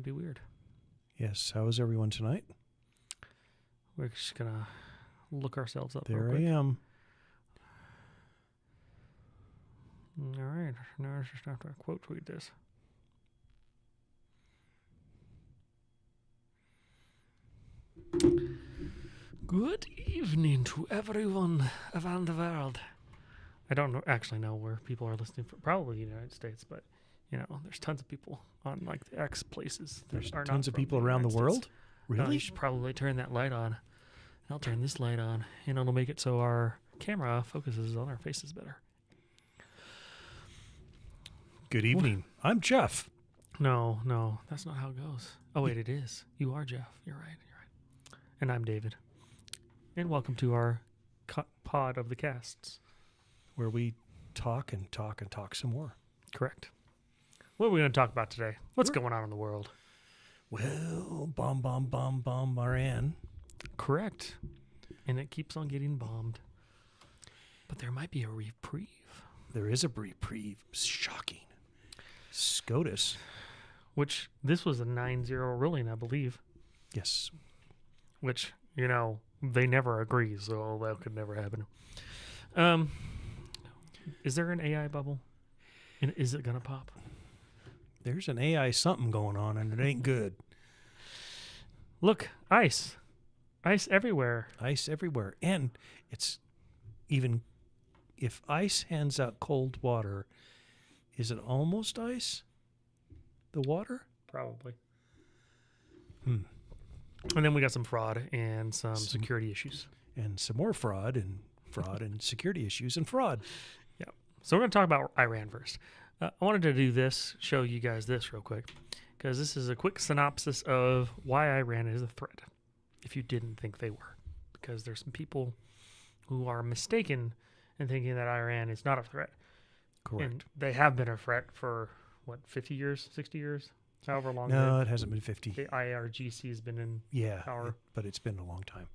be weird. Yes. How is everyone tonight? We're just going to look ourselves up There real I quick. am. All right. Now I just have to quote tweet this. Good evening to everyone around the world. I don't actually know where people are listening from. Probably the United States, but there's tons of people on like the X places. There's are not tons of from people around the United States. world? Really? You should probably turn that light on. I'll turn this light on, and it'll make it so our camera focuses on our faces better. Good evening. I'm Jeff. No, that's not how it goes. Oh, wait, it is. You are Jeff. You're right. And I'm David. And welcome to our pod of the casts. Where we talk and talk and talk some more. Correct. What are we going to talk about today? What's going on in the world? Well, bomb, Iran. Correct. And it keeps on getting bombed. But there might be a reprieve. There is a reprieve. Shocking. SCOTUS. Which, this was a 9-0 ruling, I believe. Yes. Which, they never agree, so that could never happen. Is there an AI bubble? And is it going to pop? There's an AI something going on, and it ain't good. Look, ice. Ice everywhere. Ice everywhere. And it's even, if ice hands out cold water, is it almost ice? The water? Probably. And then we got some fraud and some security issues. And some more fraud and security issues and fraud. Yeah. So we're going to talk about Iran first. I wanted to do this, show you guys this real quick, because this is a quick synopsis of why Iran is a threat, if you didn't think they were. Because there's some people who are mistaken in thinking that Iran is not a threat. Correct. And they have been a threat for, 50 years, 60 years? However long. No, it hasn't been 50. The IRGC has been in power. But it's been a long time.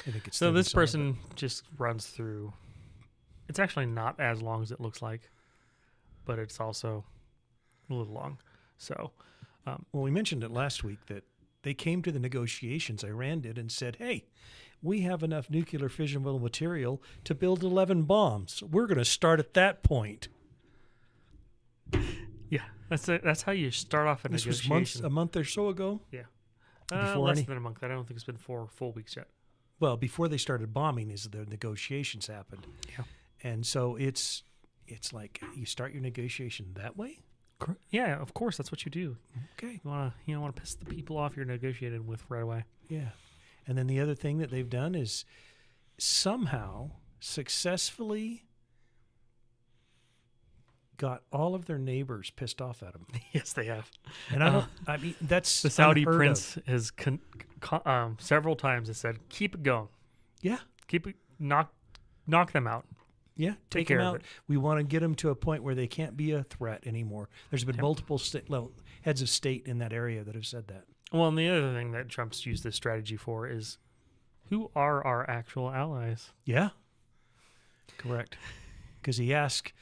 I think it's so this person just runs through. It's actually not as long as it looks like, but it's also a little long. So, well, we mentioned it last week that they came to the negotiations, Iran did, and said, hey, we have enough nuclear fissionable material to build 11 bombs. We're going to start at that point. Yeah, that's how you start off a negotiation. This was a month or so ago? Yeah. Before less than a month. I don't think it's been 4 full weeks yet. Well, before they started bombing is the negotiations happened. Yeah. And so it's like you start your negotiation that way? Yeah, of course, that's what you do. Okay. You want to piss the people off you're negotiating with right away. Yeah. And then the other thing that they've done is somehow successfully got all of their neighbors pissed off at them. Yes, they have. And I mean, that's the Saudi unheard prince of. has several times has said, keep it going. Yeah. Keep it, knock them out. Yeah, take them out. We want to get them to a point where they can't be a threat anymore. There's been multiple heads of state in that area that have said that. Well, and the other thing that Trump's used this strategy for is, who are our actual allies? Yeah, correct. Because he asked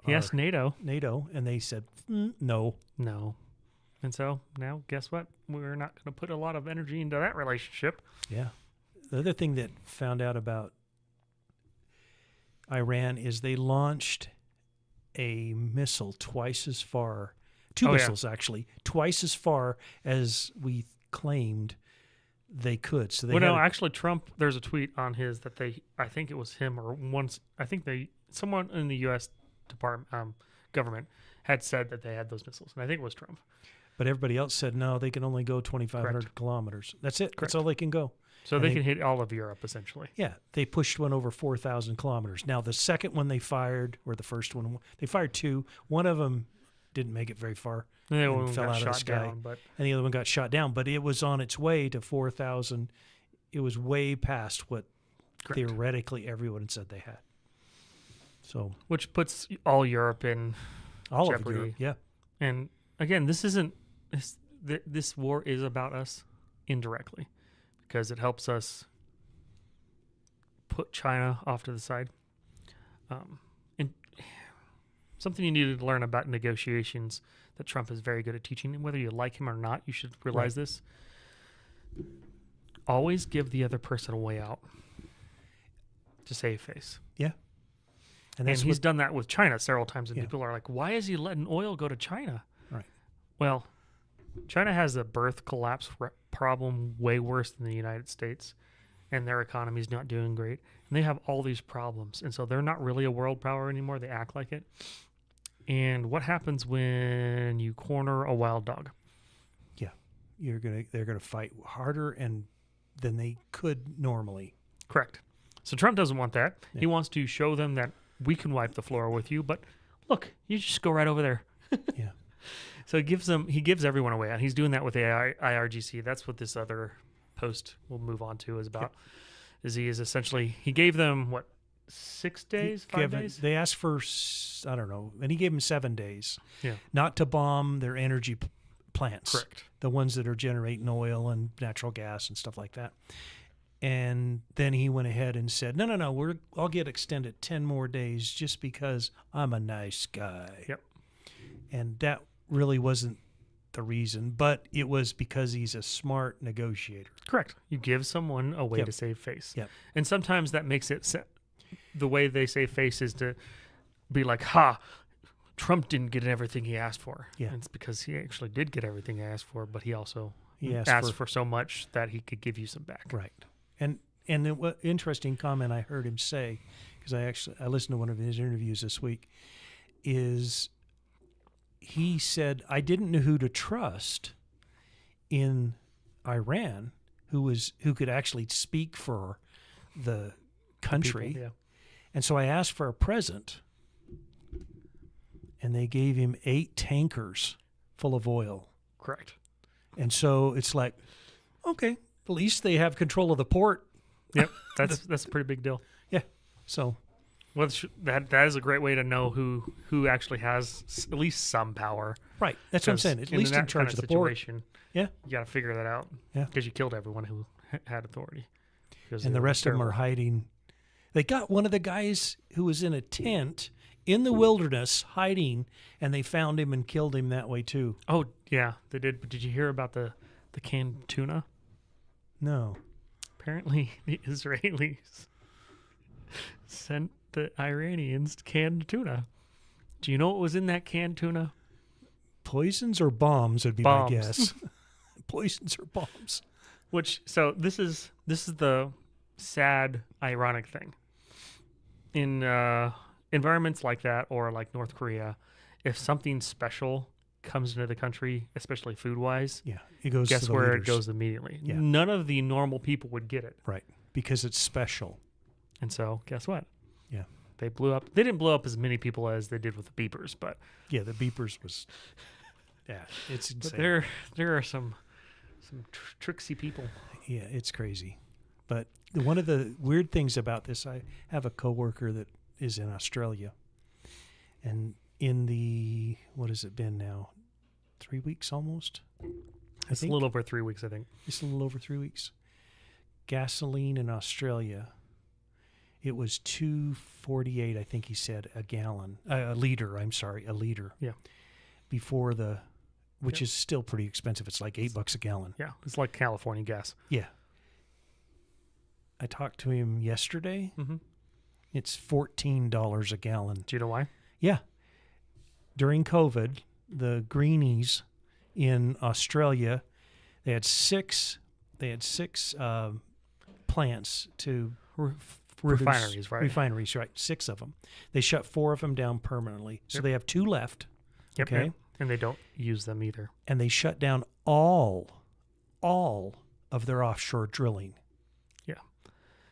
NATO, and they said no. And so now, guess what? We're not going to put a lot of energy into that relationship. Yeah. The other thing that found out about Iran is they launched a missile twice as far, missiles actually, twice as far as we claimed they could. So they actually Trump, there's a tweet on his that I think it was him or someone in the U.S. government had said that they had those missiles, and I think it was Trump. But everybody else said no, they can only go 2,500 kilometers. That's it. Correct. That's all they can go. So they can hit all of Europe, essentially. Yeah, they pushed one over 4,000 kilometers. Now, the second one they fired, or the first one, they fired 2. One of them didn't make it very far and fell out of the sky. And the other one got shot down. But it was on its way to 4,000. It was way past what theoretically everyone said they had. So, which puts all Europe in all jeopardy. Of Europe, yeah. And again, this war is about us indirectly, because it helps us put China off to the side. And something you needed to learn about negotiations that Trump is very good at teaching, and whether you like him or not, you should realize this. Always give the other person a way out to save face. Yeah. And he's done that with China several times, and Yeah. people are like, why is he letting oil go to China? Right. Well, China has a birth collapse problem way worse than the United States, and their economy is not doing great. And they have all these problems, and so they're not really a world power anymore. They act like it. And what happens when you corner a wild dog? Yeah. They're gonna fight harder than they could normally. Correct. So Trump doesn't want that. Yeah. He wants to show them that we can wipe the floor with you, but look, you just go right over there. Yeah. So he gives everyone a way out. He's doing that with the IRGC. That's what this other post we'll move on to is about. Yep. He gave them 6 days, 5 days? They asked for, I don't know, and he gave them 7 days. Yeah. Not to bomb their energy plants. Correct. The ones that are generating oil and natural gas and stuff like that. And then he went ahead and said, no, I'll get extended 10 more days just because I'm a nice guy. Yep. And that really wasn't the reason, but it was because he's a smart negotiator. Correct. You give someone a way Yep. to save face. Yep. And sometimes that makes it the way they save face is to be like, Trump didn't get everything he asked for. Yeah. And it's because he actually did get everything he asked for, but he also asked asked for so much that he could give you some back. Right. And the interesting comment I heard him say, because I listened to one of his interviews this week, is he said, I didn't know who to trust in Iran, who could actually speak for the country. People, yeah. And so I asked for a present, and they gave him 8 tankers full of oil. Correct. And so it's like, okay, at least they have control of the port. Yep, that's a pretty big deal. Yeah. So that is a great way to know who actually has at least some power. right, that's what I'm saying. At least in charge of the port. Yeah, you got to figure that out. Yeah, because you killed everyone who had authority. And the rest of them are hiding. They got one of the guys who was in a tent in the wilderness hiding, and they found him and killed him that way too. Oh yeah, they did. But did you hear about the canned tuna? No. Apparently, the Israelis sent the Iranians canned tuna. Do you know what was in that canned tuna? Poisons or bombs would be my guess. Poisons or bombs. So this is the sad, ironic thing. In environments like that, or like North Korea, if something special comes into the country, especially food-wise, it goes. Guess to the where leaders. it goes immediately. Yeah. None of the normal people would get it, right? Because it's special. And so, guess what? Yeah, they blew up. They didn't blow up as many people as they did with the beepers, but yeah, the beepers was. Yeah, it's insane. But there are some tricksy people. Yeah, it's crazy. But one of the weird things about this, I have a coworker that is in Australia, and in the, what has it been now? 3 weeks almost? It's a little over 3 weeks, I think. It's a little over 3 weeks. Gasoline in Australia, it was $2.48, I think he said, a liter. Yeah. Before which is still pretty expensive. It's like $8 a gallon. Yeah, it's like California gas. Yeah. I talked to him yesterday. Mm-hmm. It's $14 a gallon. Do you know why? Yeah. During COVID, the greenies in Australia, they had six plants to refineries, right? Refineries, right? 6 of them. They shut 4 of them down permanently. So they have 2 left. Yep, okay. Yep. And they don't use them either. And they shut down all of their offshore drilling. Yeah.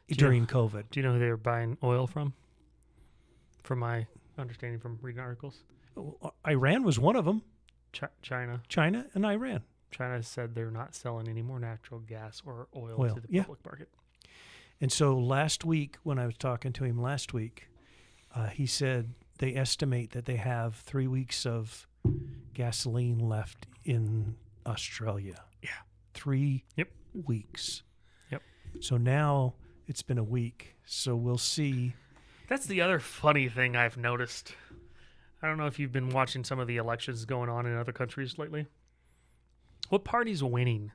During COVID. Do you know who they were buying oil from? From my understanding from reading articles. Iran was one of them. China. China and Iran. China said they're not selling any more natural gas or oil to the public market. And so last week, when I was talking to him last week, he said they estimate that they have 3 weeks of gasoline left in Australia. Yeah. 3 weeks. Yep. So now it's been a week. So we'll see. That's the other funny thing I've noticed. I don't know if you've been watching some of the elections going on in other countries lately. What party's winning?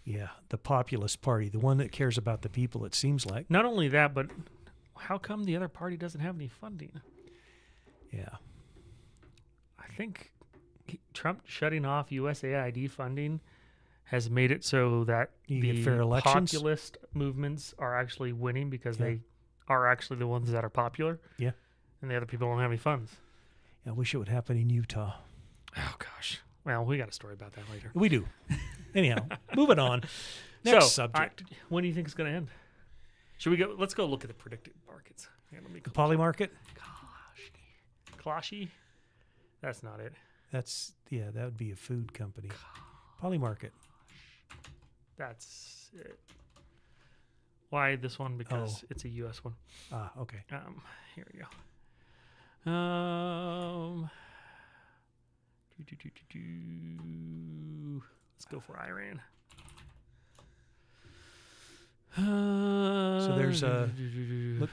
Yeah, the populist party, the one that cares about the people, it seems like. Not only that, but how come the other party doesn't have any funding? Yeah. I think Trump shutting off USAID funding has made it so that the fair elections. Populist movements are actually winning because they are actually the ones that are popular. Yeah. And the other people don't have any funds. I wish it would happen in Utah. Oh, gosh. Well, we got a story about that later. We do. Anyhow, moving on. Next subject. When do you think it's going to end? Should we go? Let's go look at the predicted markets. The poly market? Closhi? That's not it. That would be a food company. Poly market. That's it. Why this one? Because it's a U.S. one. Ah, okay. Here we go. Let's go for Iran. So there's a look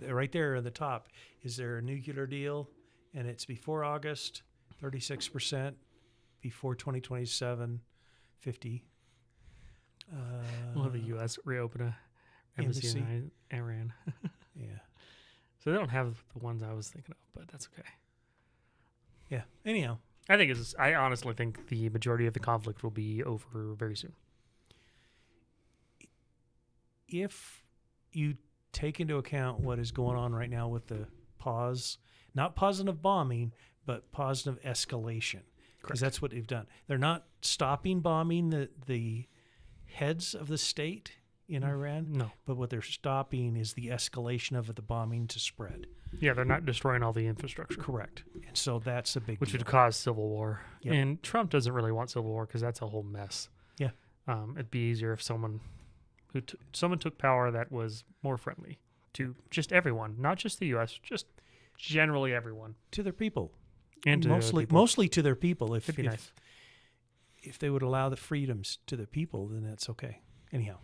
right there at the top. Is there a nuclear deal? And it's before August, 36%. Before 2027, 50. We'll have the U.S. reopen a embassy in Iran. Yeah. So they don't have the ones I was thinking of, but that's okay. Yeah. Anyhow. I honestly think the majority of the conflict will be over very soon. If you take into account what is going on right now with the pause, not positive bombing, but positive escalation, because that's what they've done. They're not stopping bombing the heads of the state in Iran. No. But what they're stopping is the escalation of the bombing to spread. Yeah, they're not destroying all the infrastructure. Correct. And so that's a big Which deal. would cause civil war. Yep. And Trump doesn't really want civil war because that's a whole mess. Yeah. It'd be easier if someone took power that was more friendly to just everyone, not just the U.S., just generally everyone. To their people. And to mostly to their people. It'd be nice. If they would allow the freedoms to the people, then that's okay. Anyhow.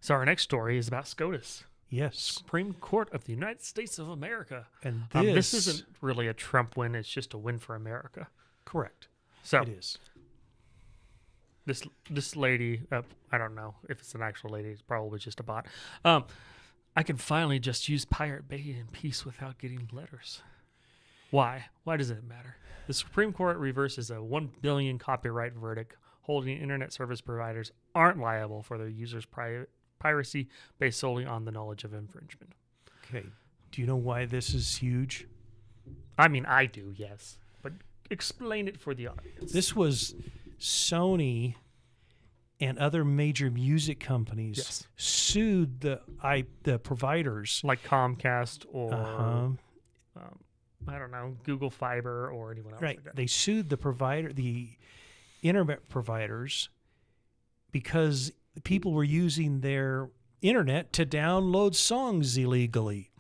So our next story is about SCOTUS. Yes. Supreme Court of the United States of America. And this isn't really a Trump win. It's just a win for America. Correct. So it is. This lady, I don't know if it's an actual lady. It's probably just a bot. I can finally just use Pirate Bay in peace without getting letters. Why? Why does it matter? The Supreme Court reverses a $1 billion copyright verdict holding internet service providers aren't liable for their users' piracy based solely on the knowledge of infringement. Okay. Do you know why this is huge? I mean, I do, yes. But explain it for the audience. This was Sony and other major music companies sued the providers. Like Comcast or, I don't know, Google Fiber or anyone else. Right. Like that. They sued the internet providers because people were using their internet to download songs illegally.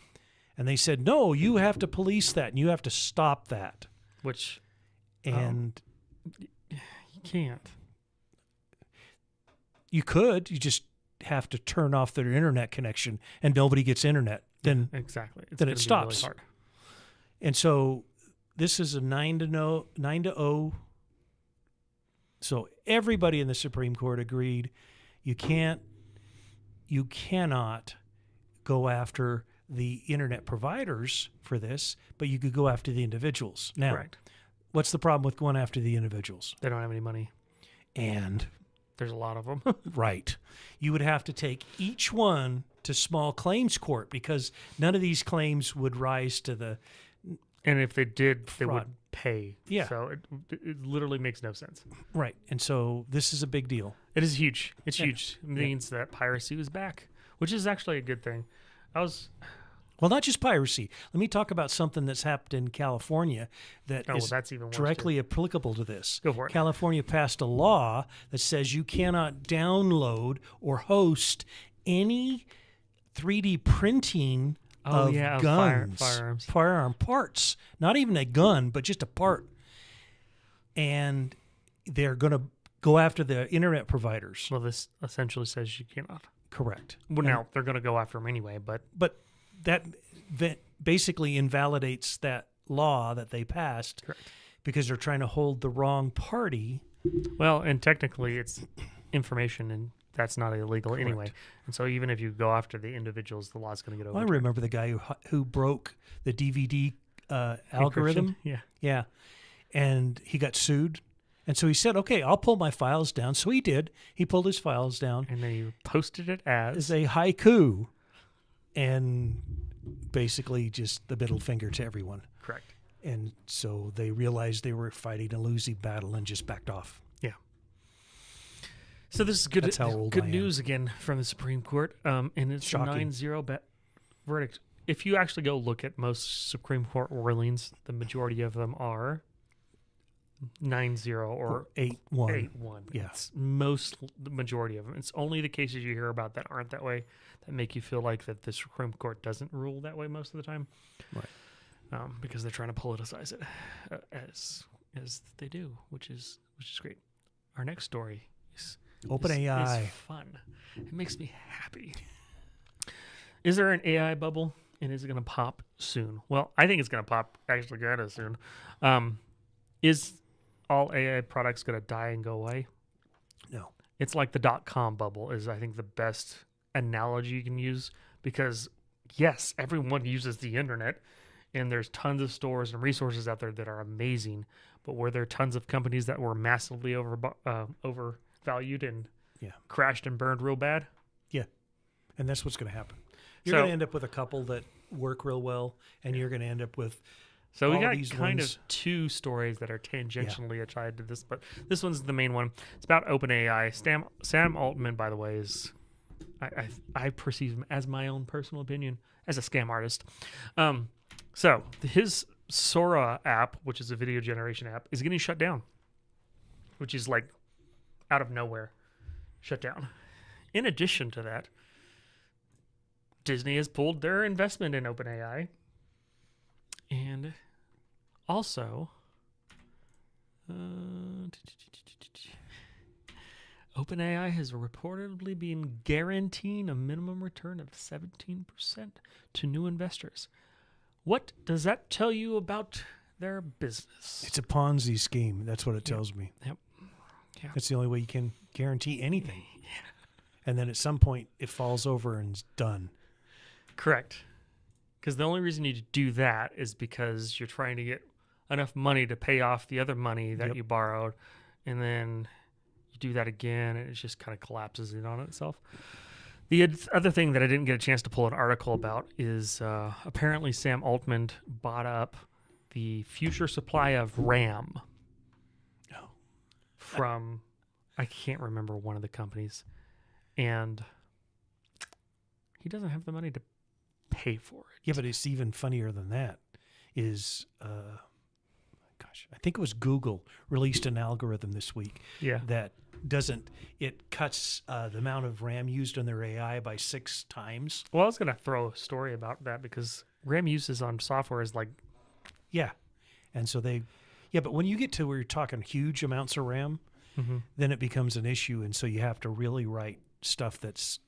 And they said, no, you have to police that and you have to stop that. Which, and you can't. You could. You just have to turn off their internet connection and nobody gets internet. Then exactly. Then it stops. Really hard. And so this is a 9-0. So everybody in the Supreme Court agreed you cannot go after the internet providers for this, but you could go after the individuals. Now, Correct. What's the problem with going after the individuals? They don't have any money. And there's a lot of them. Right. You would have to take each one to small claims court because none of these claims would rise to the and if they did, fraud. They would pay. Yeah. So it literally makes no sense. Right. And so this is a big deal. It is huge. It's huge. It means that piracy is back, which is actually a good thing. Well, not just piracy. Let me talk about something that's happened in California that's even directly applicable to this. Go for it. California passed a law that says you cannot download or host any 3D printing of guns, firearm parts. Not even a gun, but just a part. And they're going to go after the internet providers. Well, this essentially says you cannot. Correct. Well, now they're going to go after them anyway, but that basically invalidates that law that they passed. Correct. Because they're trying to hold the wrong party. Well, and technically it's information, and that's not illegal anyway. And so even if you go after the individuals, the law's going to get overturned. I remember the guy who broke the DVD algorithm. Yeah. And he got sued. And so he said, okay, I'll pull my files down. So he did. He pulled his files down. And then he posted it as a haiku. And basically just the middle finger to everyone. Correct. And so they realized they were fighting a losing battle and just backed off. Yeah. So this is good. That's how old good I am. news again from the Supreme Court. And it's Shocking. a 9-0 verdict. If you actually go look at most Supreme Court rulings, the majority of them are 9-0 or 8-1. 8-1. Yeah. It's the majority of them. It's only the cases you hear about that aren't that way that make you feel like that the Supreme Court doesn't rule that way most of the time. Right. Because they're trying to politicize it as they do, which is great. Our next story is OpenAI. is fun. It makes me happy. Is there an AI bubble, and is it going to pop soon? Well, I think it's going to pop actually kind of soon. Is all AI products going to die and go away? No. It's like the .com bubble is, I think, the best analogy you can use because, yes, everyone uses the internet. And there's tons of stores and resources out there that are amazing, but were there tons of companies that were massively overvalued and crashed and burned real bad? Yeah, and that's what's going to happen. You're going to end up with a couple that work real well, and you're going to end up with. So we got kind of two stories that are tangentially tied to this, but this one's the main one. It's about OpenAI. Sam Altman, by the way, is I perceive him as my own personal opinion as a scam artist. So his Sora app, which is a video generation app, is getting shut down, which is like out of nowhere shut down. In addition to that, Disney has pulled their investment in OpenAI. And also, OpenAI has reportedly been guaranteeing a minimum return of 17% to new investors. What does that tell you about their business? It's a Ponzi scheme. That's what it tells me. Yep. Yeah. That's the only way you can guarantee anything. Yeah. And then at some point, it falls over and it's done. Correct. Because the only reason you do that is because you're trying to get enough money to pay off the other money that you borrowed. And then you do that again, and it just kind of collapses in on itself. The other thing that I didn't get a chance to pull an article about is apparently Sam Altman bought up the future supply of RAM from, I can't remember one of the companies. And he doesn't have the money to pay for it. Yeah, but it's even funnier than that is, I think it was Google released an algorithm this week that it cuts the amount of RAM used on their AI by 6 times. Well, I was going to throw a story about that because RAM uses on software is like... Yeah. And so but when you get to where you're talking huge amounts of RAM, then it becomes an issue. And so you have to really write stuff that's,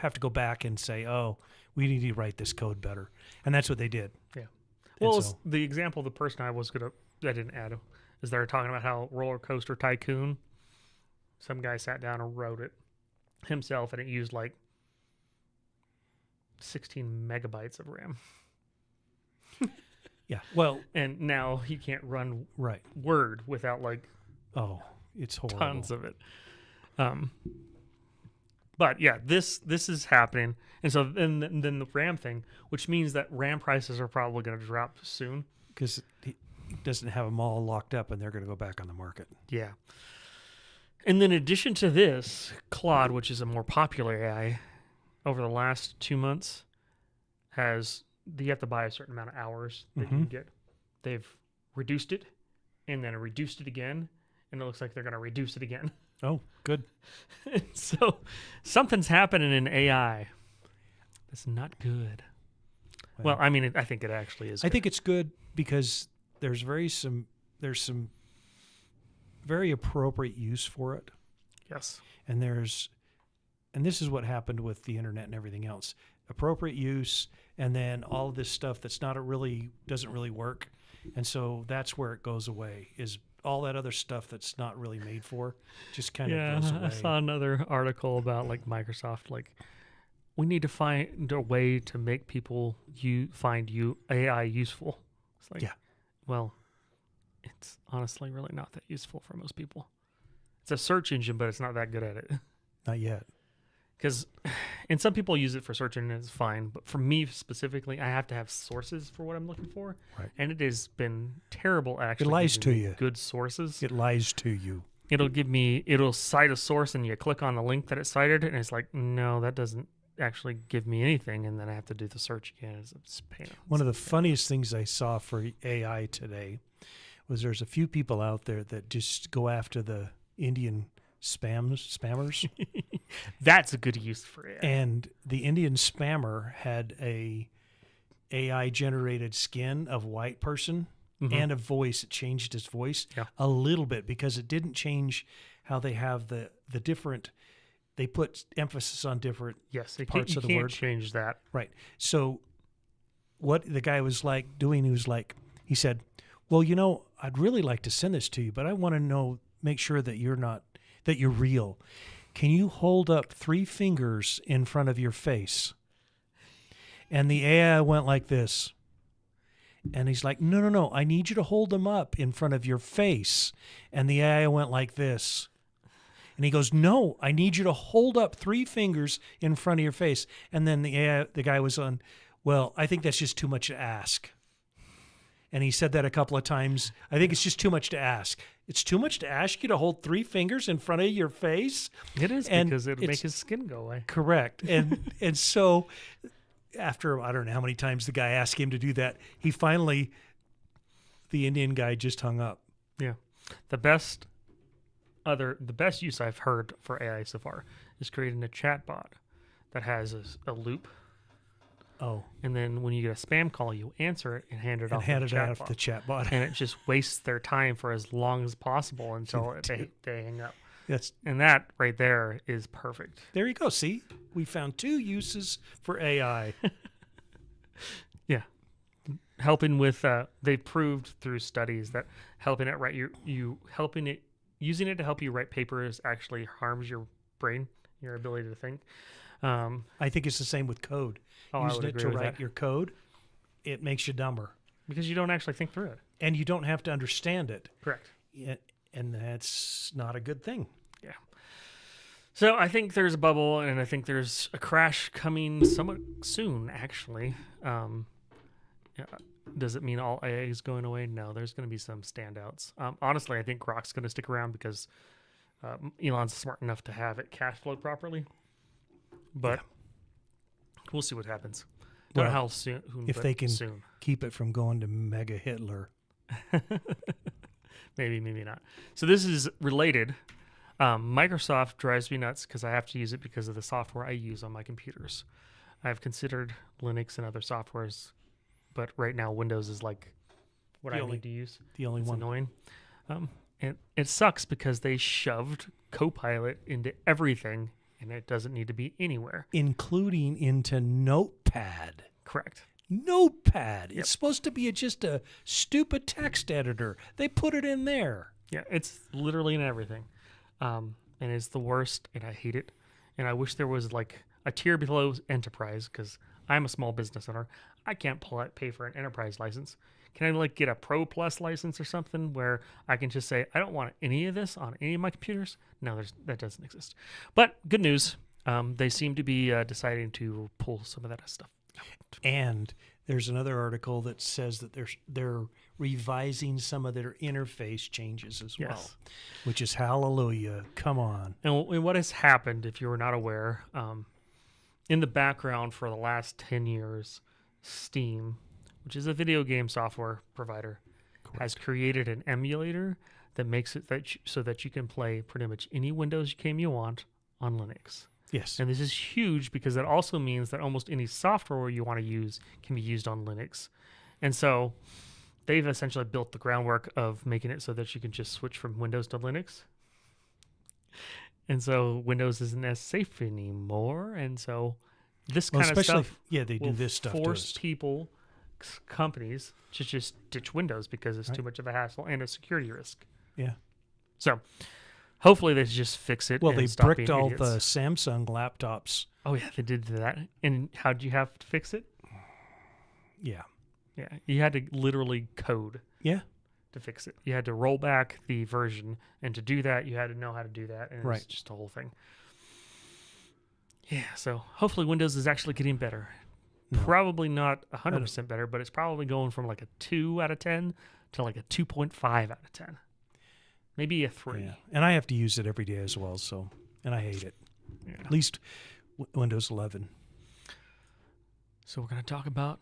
have to go back and say, oh, we need to write this code better. And that's what they did. Yeah. Well, the example, the person I didn't add, is they're talking about how Roller Coaster Tycoon, some guy sat down and wrote it himself, and it used like 16 megabytes of RAM. Yeah. Well, and now he can't run Word without it's horrible. Tons of it. But yeah, this is happening, and so then the RAM thing, which means that RAM prices are probably going to drop soon because he doesn't have them all locked up, and they're going to go back on the market. Yeah. And then in addition to this, Claude, which is a more popular AI, over the last 2 months, you have to buy a certain amount of hours that you can get. They've reduced it, and then reduced it again, and it looks like they're going to reduce it again. Oh, good. So something's happening in AI that's not good. Well, I mean, I think it actually is. I think it's good because there's some very appropriate use for it. Yes. And this is what happened with the internet and everything else. Appropriate use, and then all of this stuff that's doesn't really work. And so that's where it goes away, is all that other stuff that's not really made for just kind of goes away. I saw another article about like Microsoft, like, we need to find a way to make people find AI useful. It's like, well, it's honestly really not that useful for most people. It's a search engine, but it's not that good at it. Not yet. And some people use it for search engine, and it's fine. But for me specifically, I have to have sources for what I'm looking for. Right. And it has been terrible actually. It lies to you. Good sources. It lies to you. It'll cite a source, and you click on the link that it cited, and it's like, no, that doesn't actually give me anything. And then I have to do the search again. It's a pain. One of the funniest things I saw for AI today was there's a few people out there that just go after the Indian spammers. That's a good use for it. And the Indian spammer had a AI generated skin of white person and a voice. It changed his voice a little bit because it didn't change how they have the different. They put emphasis on different parts of the word. You can't change that. Right. So what the guy was like doing, he said, well, I'd really like to send this to you, but I want to make sure that you're real. Can you hold up 3 fingers in front of your face? And the AI went like this. And he's like, no, I need you to hold them up in front of your face. And the AI went like this. And he goes, no, I need you to hold up 3 fingers in front of your face. And then the guy was on, well, I think that's just too much to ask. And he said that a couple of times. I think it's just too much to ask. It's too much to ask you to hold 3 fingers in front of your face. It is, because it'll make his skin go away. Correct. And so after, I don't know how many times the guy asked him to do that, the Indian guy just hung up. Yeah. The best use I've heard for AI so far is creating a chat bot that has a loop. Oh. And then when you get a spam call, you answer it and hand it off the chat bot. And it just wastes their time for as long as possible until they hang up. Yes. And that right there is perfect. There you go. See? We found 2 uses for AI. Yeah. Helping with they proved through studies that helping it write using it to help you write papers actually harms your brain, your ability to think. I think it's the same with code. Using it to write your code, it makes you dumber. Because you don't actually think through it. And you don't have to understand it. Correct. And that's not a good thing. Yeah. So I think there's a bubble, and I think there's a crash coming somewhat soon, actually. Does it mean all AI is going away? No, there's going to be some standouts. Honestly, I think Grok's going to stick around because Elon's smart enough to have it cash flow properly. But we'll see what happens. Don't know how soon. If they can keep it from going to Mega Hitler. Maybe not. So this is related. Microsoft drives me nuts because I have to use it because of the software I use on my computers. I've considered Linux and other softwares, but right now Windows is like what I need to use. The only one. Annoying. And it sucks because they shoved Copilot into everything, and it doesn't need to be anywhere. Including into Notepad. Correct. Notepad. Yep. It's supposed to be just a stupid text editor. They put it in there. Yeah, it's literally in everything. And it's the worst, and I hate it. And I wish there was like a tier below enterprise, because I'm a small business owner. I can't pay for an enterprise license. Can I like get a Pro Plus license or something where I can just say, I don't want any of this on any of my computers? No, that doesn't exist. But good news, they seem to be deciding to pull some of that stuff out. And there's another article that says that they're revising some of their interface changes as well, which is hallelujah. Come on. And what has happened, if you were not aware, in the background for the last 10 years, Steam, which is a video game software provider, has created an emulator that makes it so that you can play pretty much any Windows game you want on Linux. Yes. And this is huge because that also means that almost any software you want to use can be used on Linux. And so they've essentially built the groundwork of making it so that you can just switch from Windows to Linux. And so Windows isn't as safe anymore. And so this kind of stuff they do this stuff force people, companies to just ditch Windows because it's too much of a hassle and a security risk. Yeah. So hopefully they just fix it. Well, and they stop bricked being all idiots. the Samsung laptops. Oh yeah, they did that. And how'd you have to fix it? Yeah. Yeah, you had to literally code. Yeah. To fix it, you had to roll back the version, and to do that, you had to know how to do that, and it's just a whole thing. Yeah, so hopefully Windows is actually getting better. No. Probably not 100% better, but it's probably going from like a 2 out of 10 to like a 2.5 out of 10. Maybe a 3. Yeah. And I have to use it every day as well, so, and I hate it. Yeah. At least Windows 11. So we're going to talk about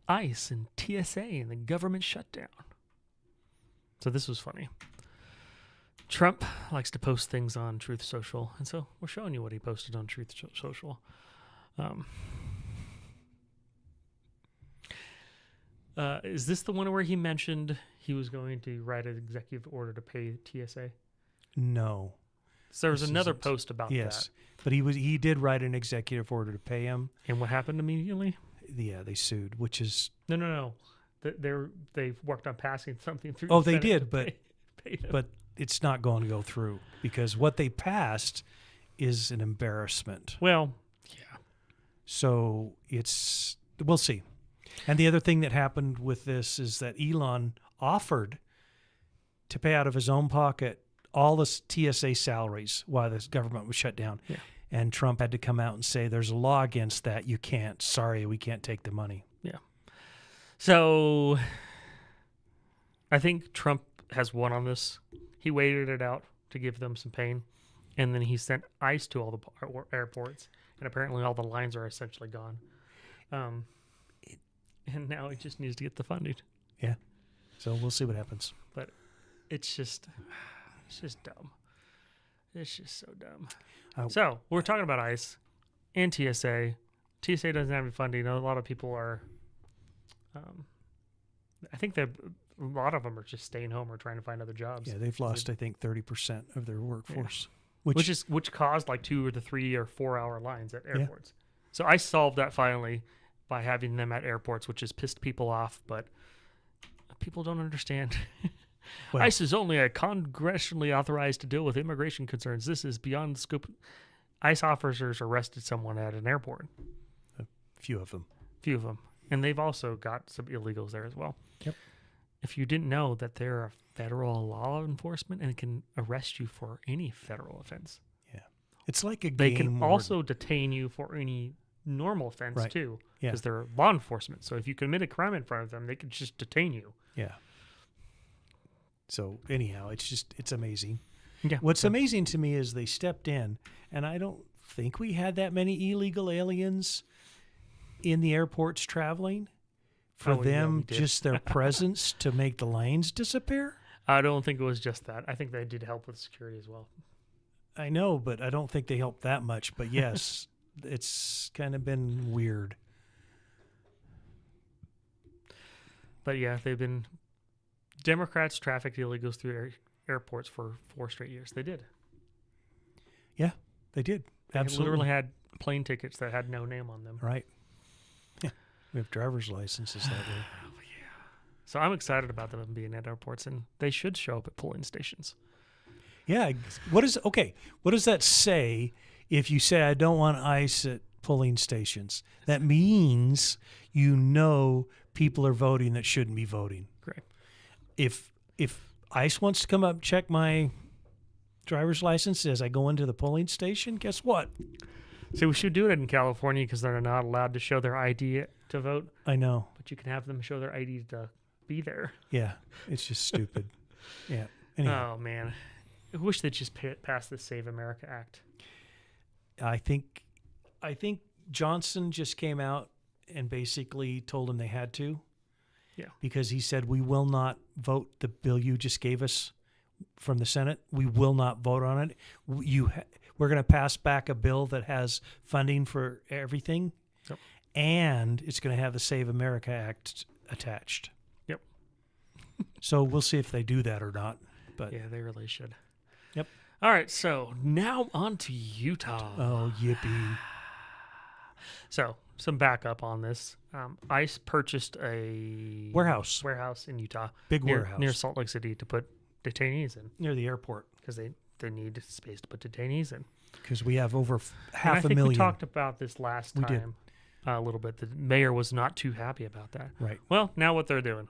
ICE and TSA and the government shutdown. So this was funny. Trump likes to post things on Truth Social, and so we're showing you what he posted on Truth Social. Is this the one where he mentioned he was going to write an executive order to pay TSA? No. So there was another post about that. But he did write an executive order to pay him. And what happened immediately? Yeah, they sued, which is... No. They've worked on passing something through. Oh, they did, but it's not going to go through because what they passed is an embarrassment. Well, yeah. So we'll see. And the other thing that happened with this is that Elon offered to pay out of his own pocket all the TSA salaries while the government was shut down. Yeah. And Trump had to come out and say, there's a law against that. You can't. Sorry, we can't take the money. Yeah. So I think Trump has won on this. He waited it out to give them some pain, and then he sent ICE to all the airports, and apparently all the lines are essentially gone. And now he just needs to get the funding. Yeah. So we'll see what happens. But it's just dumb. It's just so dumb. So we're talking about ICE and TSA. TSA doesn't have any funding. A lot of people are... I think that a lot of them are just staying home or trying to find other jobs. Yeah, they've lost, I think, 30% of their workforce. Yeah. Which caused like 2 or 3 or 4 hour lines at airports. Yeah. So I solved that finally by having them at airports, which has pissed people off, but people don't understand. Well, ICE is only congressionally authorized to deal with immigration concerns. This is beyond the scope. ICE officers arrested someone at an airport. A few of them. And they've also got some illegals there as well. Yep. If you didn't know that they're a federal law enforcement and can arrest you for any federal offense. Yeah. It's like a game. They can also detain you for any normal offense too. Because they're law enforcement. So if you commit a crime in front of them, they can just detain you. Yeah. So anyhow, it's amazing. Yeah. What's amazing to me is they stepped in, and I don't think we had that many illegal aliens in the airports traveling for them, just their presence to make the lanes disappear. I don't think it was just that. I think they did help with security as well. I know, but I don't think they helped that much. But yes, it's kind of been weird. But yeah, Democrats trafficked illegals through airports for 4 straight years. They did. Yeah, they did. Absolutely. They literally had plane tickets that had no name on them. Right. Yeah. We have driver's licenses that way. Yeah. So I'm excited about them being at airports, and they should show up at polling stations. Yeah. What does that say if you say I don't want ICE at polling stations? That means people are voting that shouldn't be voting. Great. If ICE wants to come up and check my driver's license as I go into the polling station, guess what? See, we should do it in California because they're not allowed to show their ID to vote. I know. But you can have them show their ID to be there. Yeah, it's just stupid. Yeah. Anyhow. Oh, man. I wish they'd just pass the Save America Act. I think Johnson just came out and basically told them they had to. Yeah. Because he said, we will not vote the bill you just gave us from the Senate. We will not vote on it. We're going to pass back a bill that has funding for everything. Yep. And it's going to have the Save America Act attached. Yep. So we'll see if they do that or not. But yeah, they really should. Yep. All right, so now on to Utah. Oh, yippee. So some backup on this. ICE purchased a warehouse in Utah, big warehouse near Salt Lake City to put detainees in near the airport because they need space to put detainees in. Because we have over half I think a million. We talked about this last time a little bit. The mayor was not too happy about that. Right. Well, now what they're doing.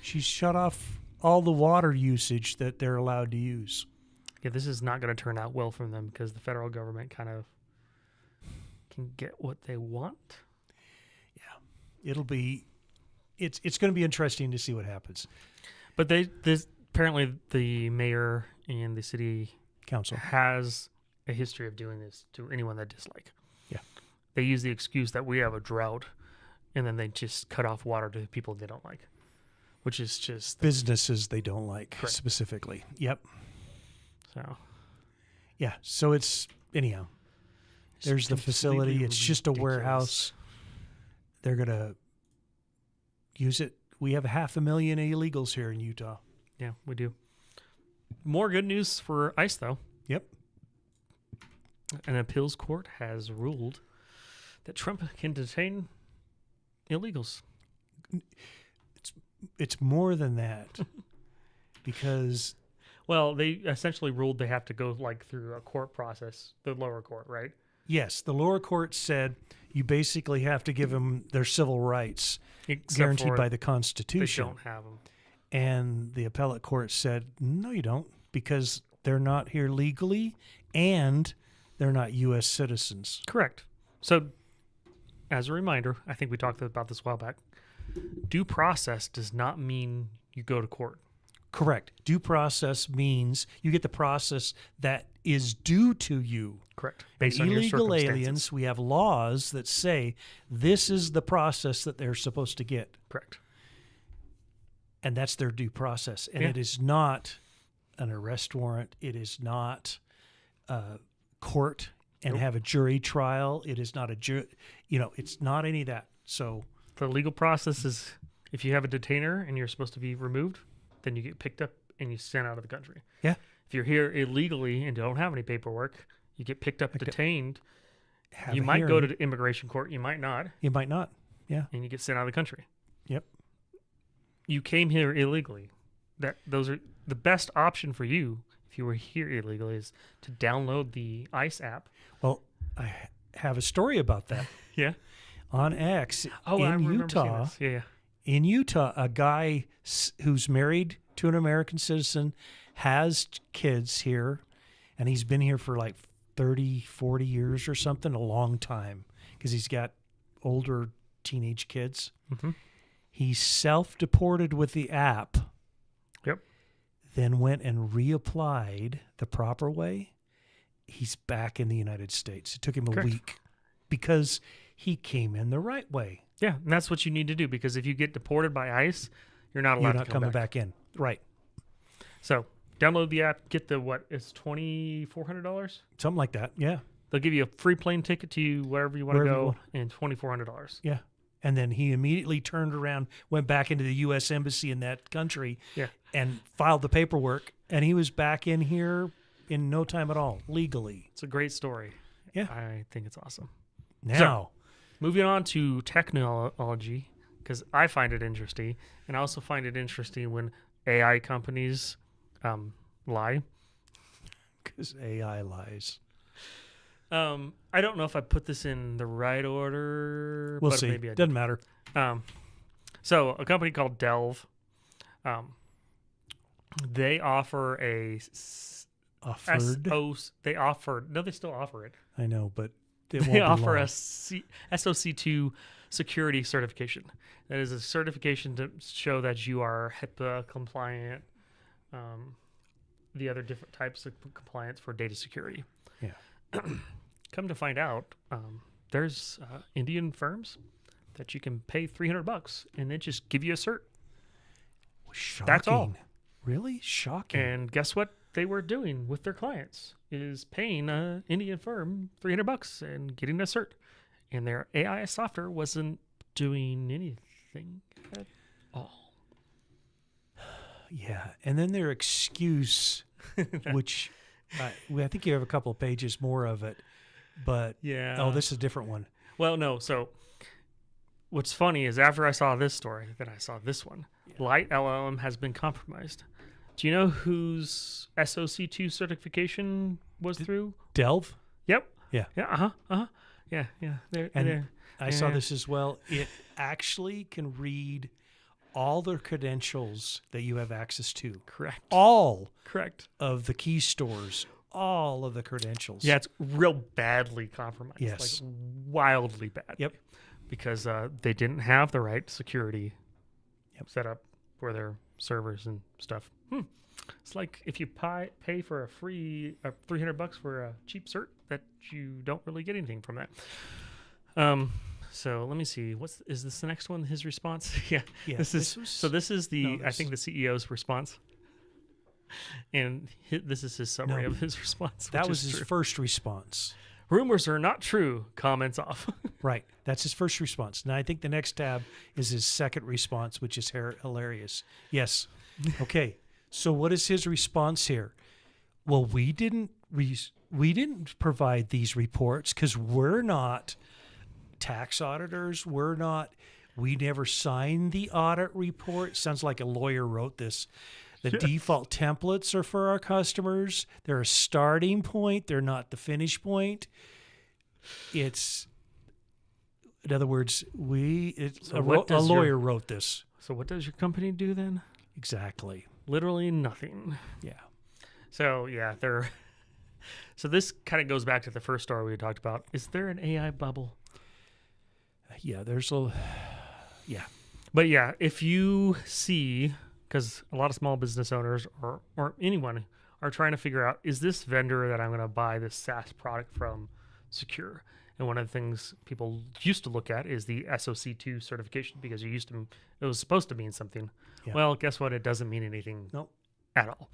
She's shut off all the water usage that they're allowed to use. Yeah, this is not going to turn out well for them because the federal government kind of can get what they want. Yeah. It's going to be interesting to see what happens. But apparently the mayor and the city council has a history of doing this to anyone they dislike. Yeah. They use the excuse that we have a drought, and then they just cut off water to people they don't like, which is just... businesses they don't like, correct. Specifically. Yep. So. Yeah, so it's... anyhow, there's the facility. It's just a warehouse. They're going to use it. We have 500,000 illegals here in Utah. Yeah, we do. More good news for ICE, though. Yep. An appeals court has ruled that Trump can detain illegals. It's more than that. Because... well, they essentially ruled they have to go through a court process, the lower court, right? Yes, the lower court said you basically have to give them their civil rights guaranteed by the Constitution. They don't have them. And the appellate court said, no, you don't, because they're not here legally and they're not U.S. citizens. Correct. So, as a reminder, I think we talked about this a while back, due process does not mean you go to court. Correct. Due process means you get the process that is due to you. Correct. Based on illegal aliens, we have laws that say this is the process that they're supposed to get. Correct. And that's their due process. And it is not an arrest warrant. It is not court and have a jury trial. It is not a jury. It's not any of that. So the legal process is if you have a detainer and you're supposed to be removed, then you get picked up and you sent out of the country. Yeah. If you're here illegally and don't have any paperwork, you get picked up, detained. You might go to immigration court. You might not. You might not. Yeah. And you get sent out of the country. Yep. You came here illegally. Those are the best option for you if you were here illegally is to download the ICE app. Well, I have a story about that. Yeah. On X in Utah. Yeah. In Utah, a guy who's married to an American citizen has kids here, and he's been here for 30, 40 years or something, a long time, because he's got older teenage kids. Mm-hmm. He self-deported with the app. Yep. Then went and reapplied the proper way. He's back in the United States. It took him a week because he came in the right way. Yeah, and that's what you need to do, because if you get deported by ICE, you're not allowed to come coming back in. Right. So download the app, get the it's $2,400? Something like that, yeah. They'll give you a free plane ticket to wherever you want to go and $2,400. Yeah. And then he immediately turned around, went back into the U.S. Embassy in that country and filed the paperwork, and he was back in here in no time at all, legally. It's a great story. Yeah. I think it's awesome. Now... moving on to technology, because I find it interesting, and I also find it interesting when AI companies lie. Because AI lies. I don't know if I put this in the right order. We'll but see. Maybe Doesn't matter. So a company called Delve, they offer they still offer it. I know, but they offer a SOC II security certification. That is a certification to show that you are HIPAA compliant, the other different types of compliance for data security. Yeah. Come to find out, there's Indian firms that you can pay $300 and they just give you a cert. Shocking. That's all. Really? Shocking. And guess what they were doing with their clients is paying an Indian firm $300 and getting a cert. And their AI software wasn't doing anything at all. Yeah. And then their excuse, which I think you have a couple of pages more of it. But yeah. Oh, this is a different one. Well, no. So what's funny is after I saw this story, then I saw this one. Yeah. Light LLM has been compromised. Do you know whose SOC II certification was through? Delve? Yep. Yeah. Yeah. Yeah. Yeah. I saw this as well. It actually can read all the credentials that you have access to. Correct. All. Correct. Of the key stores. All of the credentials. Yeah, it's real badly compromised. Yes. Like wildly bad. Yep. Because they didn't have the right security set up for their servers and stuff. It's like if you pay for a free $300 for a cheap cert that you don't really get anything from that. So let me see. Is this the next one? His response? Yeah. This is the I think the CEO's response. And this is his summary of his response. That was his first response. Rumors are not true. Comments off. Right. That's his first response. And I think the next tab is his second response, which is hilarious. Yes. Okay. So what is his response here? Well, we didn't provide these reports because we're not tax auditors. We never signed the audit report. Sounds like a lawyer wrote this. The default templates are for our customers. They're a starting point. They're not the finish point. In other words, a lawyer wrote this. So what does your company do then? Exactly. Literally nothing. Yeah. So so this kind of goes back to the first story we talked about. Is there an AI bubble? Yeah, yeah. But yeah, if you see, because a lot of small business owners or anyone are trying to figure out, is this vendor that I'm going to buy this SaaS product from secure? And one of the things people used to look at is the SOC II certification because it was supposed to mean something. Yeah. Well, guess what? It doesn't mean anything at all.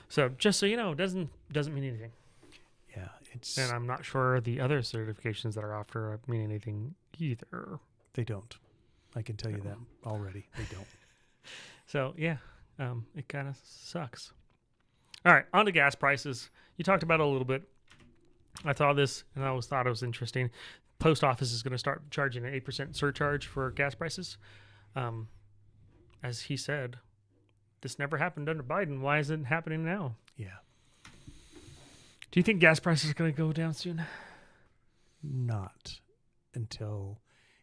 So just so you know, it doesn't mean anything. Yeah, and I'm not sure the other certifications that are after mean anything either. They don't. I can tell you that already. They don't. So yeah, it kind of sucks. All right, on to gas prices. You talked about it a little bit. I saw this and I always thought it was interesting. Post office is going to start charging an 8% surcharge for gas prices. As he said, this never happened under Biden. Why is it happening now? Yeah. Do you think gas prices are going to go down soon? Not until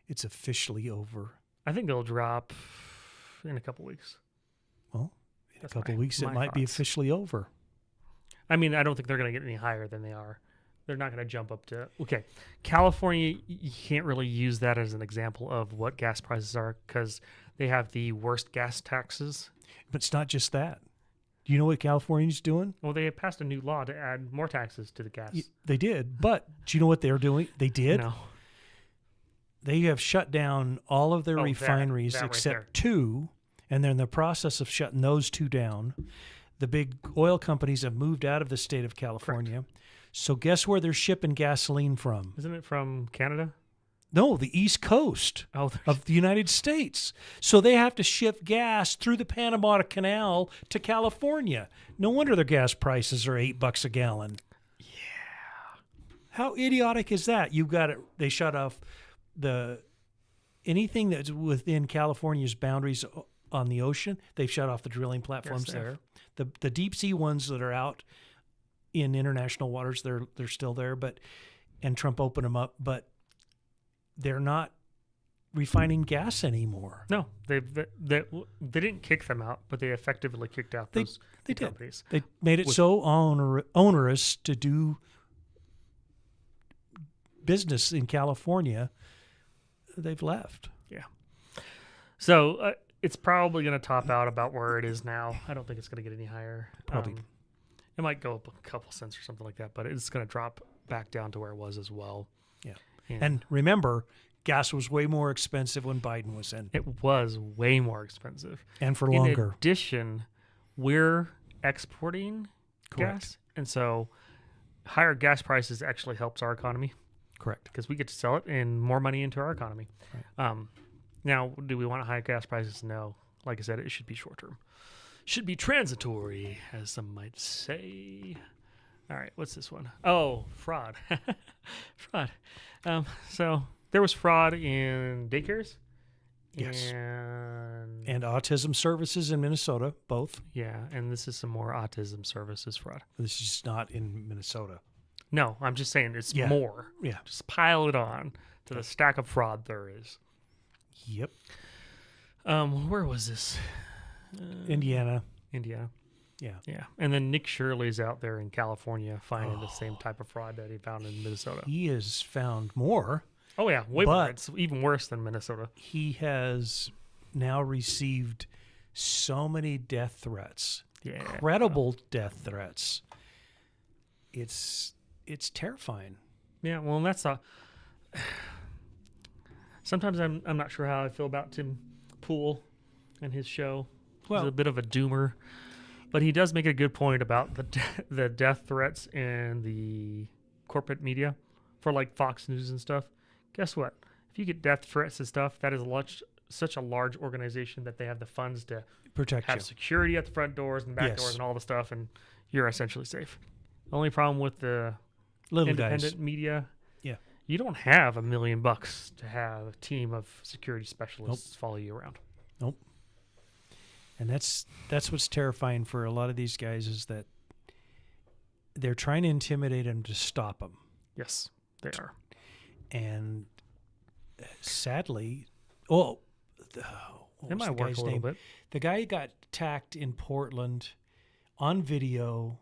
it's officially over. I think they'll drop in a couple weeks. Well, in a couple weeks it might be officially over. I mean, I don't think they're going to get any higher than they are. They're not going to jump up to... Okay, California, you can't really use that as an example of what gas prices are because they have the worst gas taxes. But it's not just that. Do you know what California's doing? Well, they passed a new law to add more taxes to the gas. They did, but do you know what they're doing? They did? No. They have shut down all of their refineries except right 2, and they're in the process of shutting those 2 down. The big oil companies have moved out of the state of California. Correct. So guess where they're shipping gasoline from? Isn't it from Canada? No, the East Coast of the United States. So they have to ship gas through the Panama Canal to California. No wonder their gas prices are $8 a gallon. Yeah. How idiotic is that? You've got it. They shut off anything that's within California's boundaries on the ocean. They've shut off the drilling platforms there. The deep sea ones that are out in international waters, they're still there, and Trump opened them up, but they're not refining gas anymore. No, they didn't kick them out, but they effectively kicked out those companies. They made it so onerous to do business in California. They've left. Yeah. So it's probably going to top out about where it is now. I don't think it's going to get any higher. Probably. It might go up a couple cents or something like that, but it's going to drop back down to where it was as well. Yeah. And remember, gas was way more expensive when Biden was in. It was way more expensive. And for longer. In addition, we're exporting gas. And so higher gas prices actually helps our economy. Correct. Because we get to sell it and more money into our economy. Right. Now, do we want high gas prices? No. Like I said, it should be short term. Should be transitory, as some might say. All right, what's this one? Oh, fraud. Fraud. So there was fraud in daycares. Yes. And autism services in Minnesota, both. Yeah, and this is some more autism services fraud. This is not in Minnesota. No, I'm just saying it's more. Yeah. Just pile it on to the stack of fraud there is. Yep. Where was this? Indiana. Yeah. And then Nick Shirley's out there in California finding the same type of fraud that he found in Minnesota. He has found more. Oh, yeah. Way more. It's even worse than Minnesota. He has now received so many death threats. Yeah. Incredible death threats. It's terrifying. Yeah, well, that's sometimes I'm not sure how I feel about Tim Pool and his show. He's a bit of a doomer. But he does make a good point about the death threats in the corporate media for like Fox News and stuff. Guess what? If you get death threats and stuff, that is such a large organization that they have the funds to have security at the front doors and back doors and all the stuff, and you're essentially safe. The only problem with the independent media, you don't have $1 million to have a team of security specialists follow you around. Nope. And that's what's terrifying for a lot of these guys is that they're trying to intimidate them to stop them. Yes, they are. And sadly, it might work a little bit. The guy got attacked in Portland on video.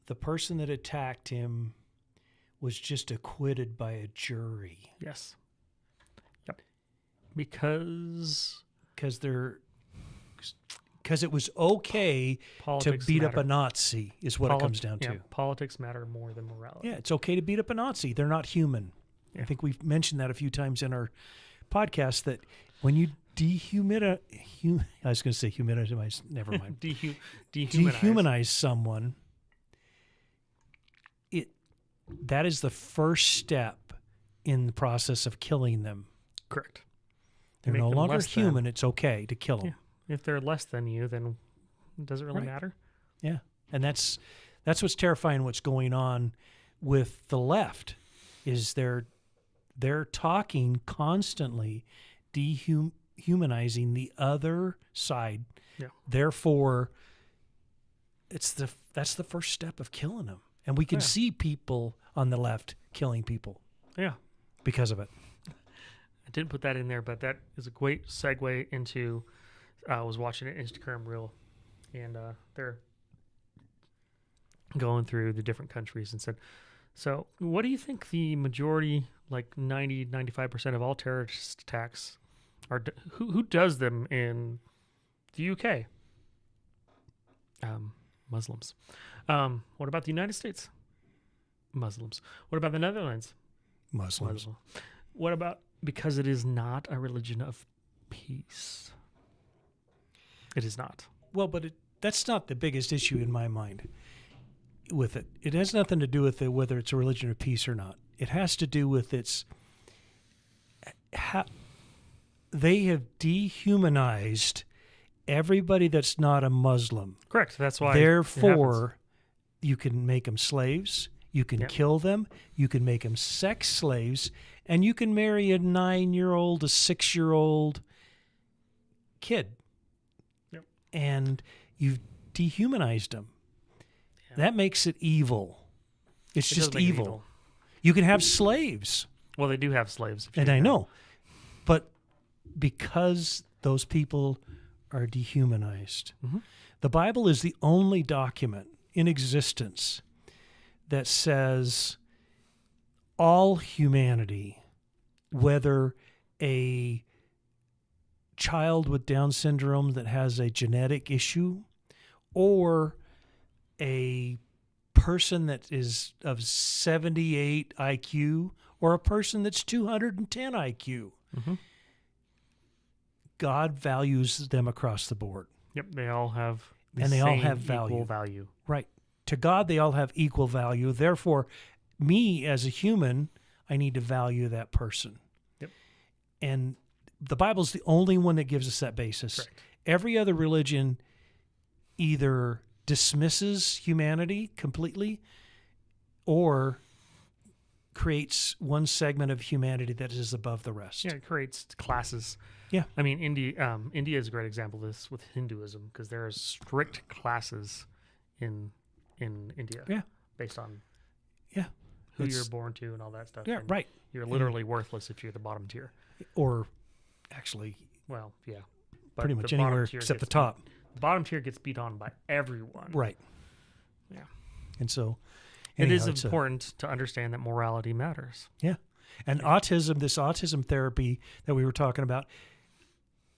The person that attacked him was just acquitted by a jury. Yes. Yep. Because it was okay politics to beat matter. up a Nazi is what it comes down to. Politics matter more than morality. Yeah, it's okay to beat up a Nazi. They're not human. Yeah. I think we've mentioned that a few times in our podcast that when you dehumanize never mind. Dehumanize someone, that is the first step in the process of killing them. Correct. They're no longer human. It's okay to kill them. Yeah. If they're less than you, then it doesn't really matter. Yeah. And that's what's terrifying. What's going on with the left is they're talking constantly, dehumanizing the other side. Yeah. Therefore, that's the first step of killing them. And we can see people on the left killing people. Yeah. Because of it. I didn't put that in there, but that is a great segue into I was watching an Instagram reel, and they're going through the different countries and said, so what do you think the majority, like 95% of all terrorist attacks are, who does them in the UK? Muslims. What about the United States? Muslims. What about the Netherlands? Muslims. What about, because it is not a religion of peace? It is not. Well, but that's not the biggest issue in my mind with it. It has nothing to do with whether it's a religion of peace or not. It has to do with they have dehumanized everybody that's not a Muslim. Correct. That's why. Therefore, you can make them slaves. You can kill them. You can make them sex slaves. And you can marry a 9-year-old, a 6-year-old kid. Yep. And you've dehumanized them. Yeah. That makes it evil. It's just evil. You can have slaves. Well, they do have slaves. And I know. But because those people are dehumanized, the Bible is the only document in existence that says all humanity, whether a child with Down syndrome that has a genetic issue or a person that is of 78 IQ or a person that's 210 IQ, God values them across the board. Yep, they all have equal value. Right. To God, they all have equal value. Therefore, me as a human, I need to value that person. Yep. And the Bible's the only one that gives us that basis. Correct. Every other religion either dismisses humanity completely or creates one segment of humanity that is above the rest. Yeah, it creates classes. Yeah. I mean, India is a great example of this with Hinduism, because there are strict classes in India. Yeah. Based on who It's- you're born to and all that stuff. Yeah, And right. You're literally worthless if you're the bottom tier. Or actually, Well, yeah. But pretty much the bottom anywhere tier except the gets top. The bottom tier gets beat on by everyone. Right. Yeah. And so It is it's important to understand that morality matters. and autism, this autism therapy that we were talking about,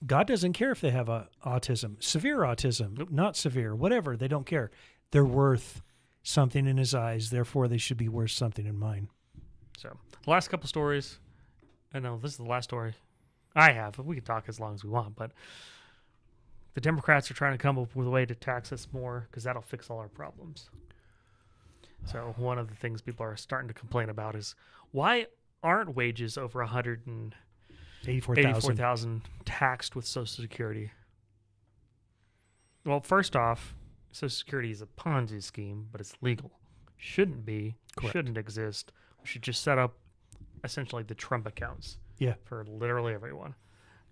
God doesn't care if they have autism, severe autism, Nope. not severe, whatever. They don't care. They're worth something in his eyes. Therefore, they should be worth something in mine. So, the last couple stories. I know this is the last story I have. We can talk as long as we want, but the Democrats are trying to come up with a way to tax us more, because that'll fix all our problems. So, one of the things people are starting to complain about is, why aren't wages over 84,000. taxed with Social Security? Well, first off, Social Security is a Ponzi scheme, but it's legal. Shouldn't be. Correct. Shouldn't exist. We should just set up essentially the Trump accounts. Yeah. For literally everyone.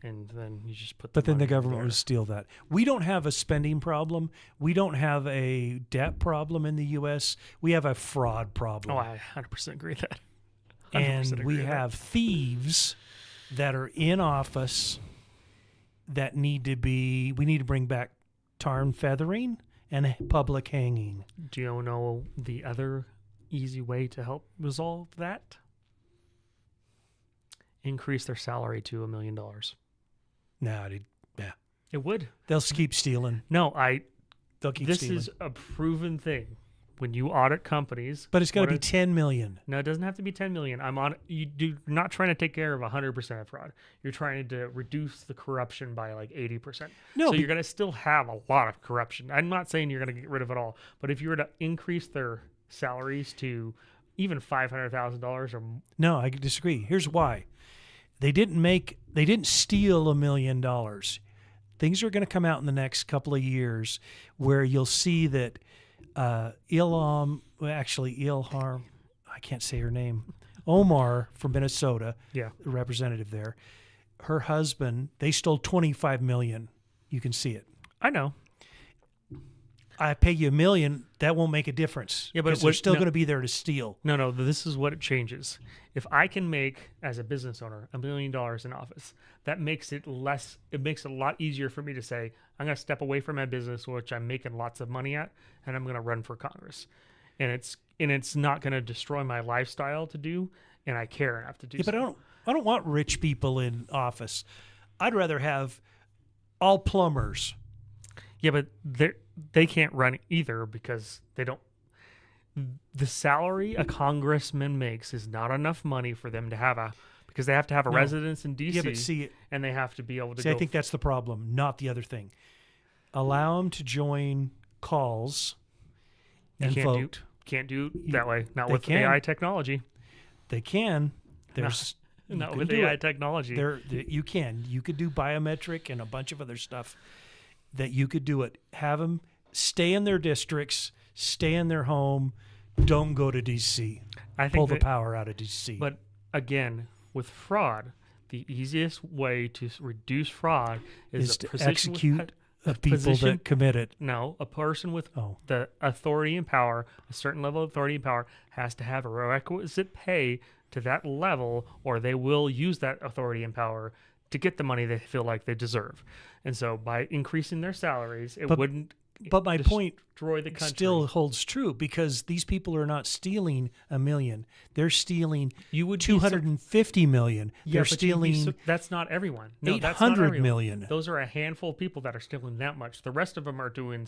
And then you just put But then the money government there. would steal that. We don't have a spending problem. We don't have a debt problem in the U.S. We have a fraud problem. Oh, I 100% agree with that. 100% And agree we with that. have thieves that are in office that we need to bring back tar and feathering and public hanging. Do you know the other easy way to help resolve that? Increase their salary to $1 million. No, It would. they'll keep stealing. No, They'll keep this stealing. is a proven thing. When you audit companies, But it's got to what be are- 10 million. No, it doesn't have to be 10 million. You're not trying to take care of 100% of fraud. You're trying to reduce the corruption by like 80%. No, So you're going to still have a lot of corruption. I'm not saying you're going to get rid of it all, but if you were to increase their salaries to even $500,000 or No, I disagree. Here's why. They didn't steal $1 million. Things are going to come out in the next couple of years where you'll see that Ilham, I can't say her name, Omar from Minnesota, yeah, the representative there, her husband, they stole $25 million. You can see it. I know. I pay you $1 million, that won't make a difference. Yeah, but because it they're would- still no. going to be there to steal. No, this is what it changes. If I can make, as a business owner, $1 million in office, that makes it less, it makes it a lot easier for me to say, I'm going to step away from my business, which I'm making lots of money at, and I'm going to run for Congress. And it's not going to destroy my lifestyle to do, and I care enough to do Yeah, but so. I don't want rich people in office. I'd rather have all plumbers. Yeah, but they can't run either because they don't. The salary a congressman makes is not enough money for them to have because they have to have a No. residence in D.C. Yeah, but see, and they have to be able to See, go. I think that's the problem, not the other thing. Allow them to join calls and vote. Can't do that way. Not They with can. AI technology. They can. There's you Not can with do AI it. technology. You can. You could do biometric and a bunch of other stuff that you could do it. Have them stay in their districts, stay in their home. Don't go to D.C. I think Pull the that- power out of D.C. But again, with fraud, the easiest way to reduce fraud is a to position execute with, the people position- that commit it. No, a person with Oh. the authority and power, a certain level of authority and power, has to have a requisite pay to that level, or they will use that authority and power to get the money they feel like they deserve. And so by increasing their salaries, it wouldn't But my point destroy the country. still holds true because these people are not stealing $1 million. They're stealing You would be $250 million. Yeah, They're but you'd be stealing that's not everyone. No, that's not 800 everyone. million. Those are a handful of people that are stealing that much. The rest of them are doing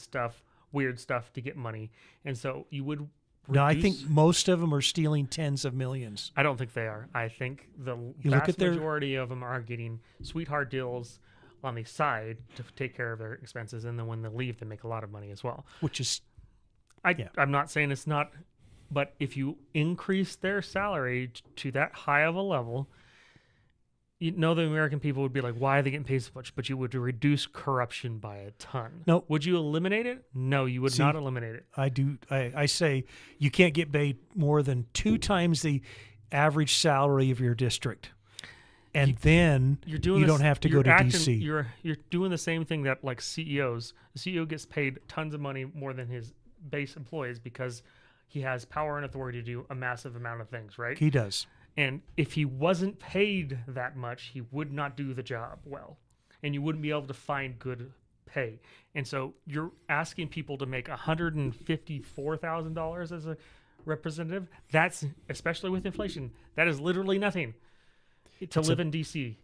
weird stuff to get money. And so you would No, I reduce- think most of them are stealing tens of millions. I don't think they are. I think the You look vast at their- majority of them are getting sweetheart deals on the side to take care of their expenses, and then when they leave, they make a lot of money as well. Which is I'm not saying it's not, but if you increase their salary to that high of a level, you know the American people would be like, why are they getting paid so much? But you would reduce corruption by a ton. Nope. Would you eliminate it? No, you would See, not eliminate it. I say you can't get paid more than 2 times the average salary of your district. And then you don't have to go to D.C. You're doing the same thing that like CEOs. The CEO gets paid tons of money more than his base employees because he has power and authority to do a massive amount of things, right? He does. And if he wasn't paid that much, he would not do the job well. And you wouldn't be able to find good pay. And so you're asking people to make $154,000 as a representative. That's, especially with inflation, that is literally nothing to live in D.C.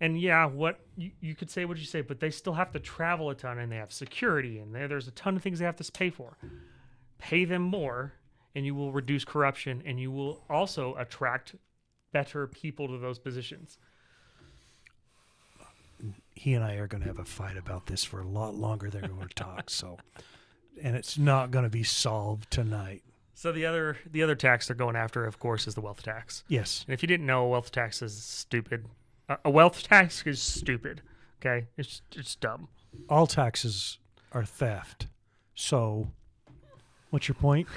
And yeah, what you could say what you say, but they still have to travel a ton, and they have security, and there's a ton of things they have to pay for. Pay them more, and you will reduce corruption, and you will also attract better people to those positions. He and I are going to have a fight about this for a lot longer than we're going to talk. So, and it's not going to be solved tonight. So the other tax they're going after, of course, is the wealth tax. Yes. And if you didn't know, a wealth tax is stupid. A wealth tax is stupid. Okay, it's dumb. All taxes are theft. So, what's your point?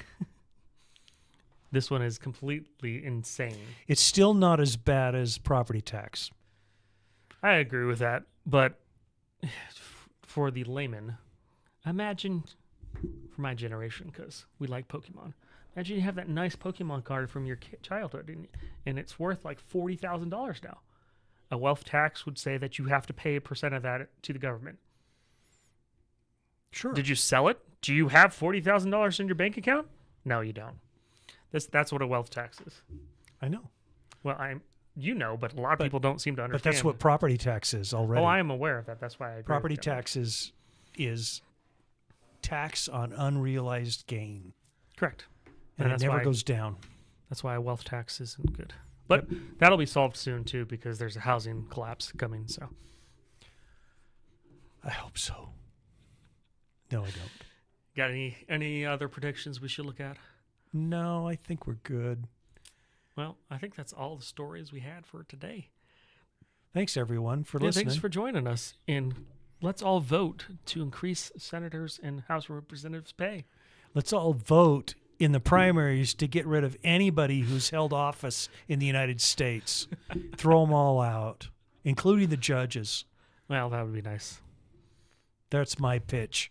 This one is completely insane. It's still not as bad as property tax. I agree with that, but for the layman, imagine, for my generation, because we like Pokemon, imagine you have that nice Pokemon card from your childhood, and it's worth like $40,000 now. A wealth tax would say that you have to pay a percent of that to the government. Sure. Did you sell it? Do you have $40,000 in your bank account? No, you don't. That's what a wealth tax is. I know. Well, but a lot of people don't seem to understand. But that's what property tax is already. Oh, I am aware of that. That's why I agree. Property tax is tax on unrealized gain. Correct. And it never goes down. That's why a wealth tax isn't good. But that'll be solved soon, too, because there's a housing collapse coming. So I hope so. No, I don't. Got any other predictions we should look at? No, I think we're good. Well, I think that's all the stories we had for today. Thanks, everyone, for listening. Thanks for joining us. And let's all vote to increase senators and House Representatives' pay. Let's all vote in the primaries to get rid of anybody who's held office in the United States. Throw them all out, including the judges. Well, that would be nice. That's my pitch.